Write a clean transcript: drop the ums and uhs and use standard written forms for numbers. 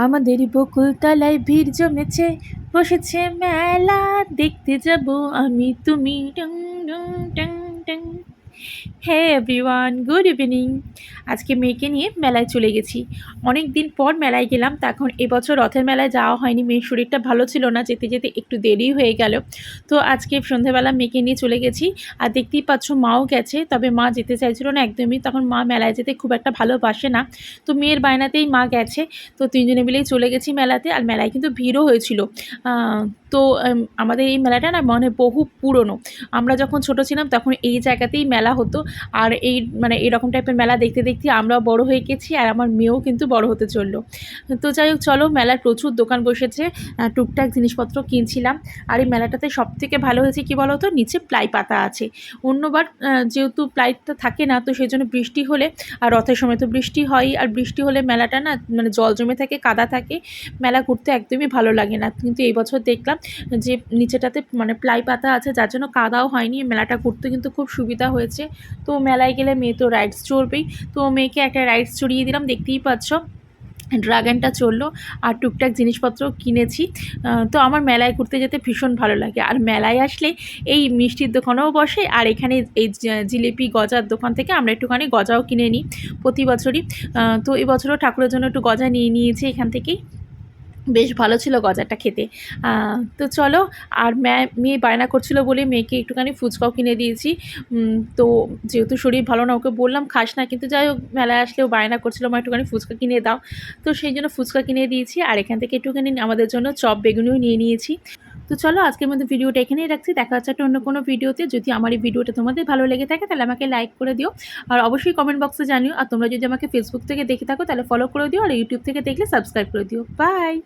আমাদের বকুলতলায় ভিড় জমেছে, বসেছে মেলা, দেখতে যাব আমি তুমি। টং টং টং টং। Hey everyone, good evening. আজকে মেয়েকে নিয়ে মেলায় চলে গেছি। অনেক দিন পর মেলায় গেলাম। তখন এবছর রথের মেলায় যাওয়া হয়নি, মেয়ের শরীরটা ভালো ছিল না, যেতে যেতে একটু দেরি হয়ে গেল। তো আজকে সন্ধ্যেবেলা মেয়েকে নিয়ে চলে গেছি। আর দেখতেই পাচ্ছ মাও গেছে, তবে মা যেতে চাইছিল না একদমই। তখন মা মেলায় যেতে খুব একটা ভালোবাসে না, তো মেয়ের বায়নাতেই মা গেছে। তো তিনজনে মিলেই চলে গেছি মেলাতে। আর মেলায় কিন্তু ভিড়ও হয়েছিল। তো আমাদের এই মেলাটা না মানে বহু পুরনো। আমরা যখন ছোট ছিলাম তখন এই জায়গাতেই মেলা হতো। আর এই মানে এরকম টাইপের মেলা দেখতে দেখতে আমরাও বড় হয়ে গেছি, আর আমার মেয়েও কিন্তু বড় হতে চললো। তো যাই হোক, চলো, মেলায় প্রচুর দোকান বসেছে, টুকটাক জিনিসপত্র কিনছিলাম। আর এই মেলাটাতে সবথেকে ভালো হয়েছে কি বলো তো, নিচে প্লাই পাতা আছে। অন্যবার যেহেতু প্লাইটা থাকে না, তো সেই জন্য বৃষ্টি হলে, আর রথের সময় তো বৃষ্টি হয়ই, আর বৃষ্টি হলে মেলাটা না মানে জল জমে থাকে, কাদা থাকে, মেলা ঘুরতে একদমই ভালো লাগে না। কিন্তু এই বছর দেখলাম যে নিচেটাতে মানে প্লাই পাতা আছে, যার জন্য কাদাও হয়নি, মেলাটা ঘুরতে কিন্তু খুব সুবিধা হয়েছে। তো মেলায় গেলে মেয়ে তো রাইডস চড়বেই, তো মেয়েকে একটা রাইডস চড়িয়ে দিলাম, দেখতেই পাচ্ছ ড্রাগনটা চললো। আর টুকটাক জিনিসপত্র কিনেছি। তো আমার মেলায় ঘুরতে যেতে ভীষণ ভালো লাগে। আর মেলায় আসলে এই মিষ্টির দোকানেও বসে, আর এখানে এই জিলিপি গজার দোকান থেকে আমরা একটুখানি গজাও কিনে নিই প্রতি বছরই। তো এবছরও ঠাকুরের জন্য একটু গজা নিয়ে নিয়েছি এখান থেকেই, বেশ ভালো ছিল গজাটা খেতে। তো চলো, আর মেয়ে বায়না করছিল বলে মেয়েকে একটুখানি ফুচকাও কিনে দিয়েছি। তো যেহেতু শরীর ভালো না, ওকে বললাম খাস না, কিন্তু যাই হোক মেলায় আসলেও বায়না করছিল মা একটুখানি ফুচকা কিনে দাও। তো সেই জন্য ফুচকা কিনে দিয়েছি, আর এখান থেকে একটুখানি আমাদের জন্য চপ বেগুনিও নিয়ে নিয়েছি। তো চলো, আজকের মধ্যে ভিডিওটা এখানেই রাখছি। দেখা হচ্ছে একটা অন্য কোনো ভিডিওতে। যদি আমার এই ভিডিওটা তোমাদের ভালো লেগে থাকে তাহলে আমাকে লাইক করে দিও, আর অবশ্যই কমেন্ট বক্সে জানিও। আর তোমরা যদি আমাকে ফেসবুক থেকে দেখে থাকো তাহলে ফলো করে দিও, আর ইউটিউব থেকে দেখলে সাবস্ক্রাইব করে দিও। বাই।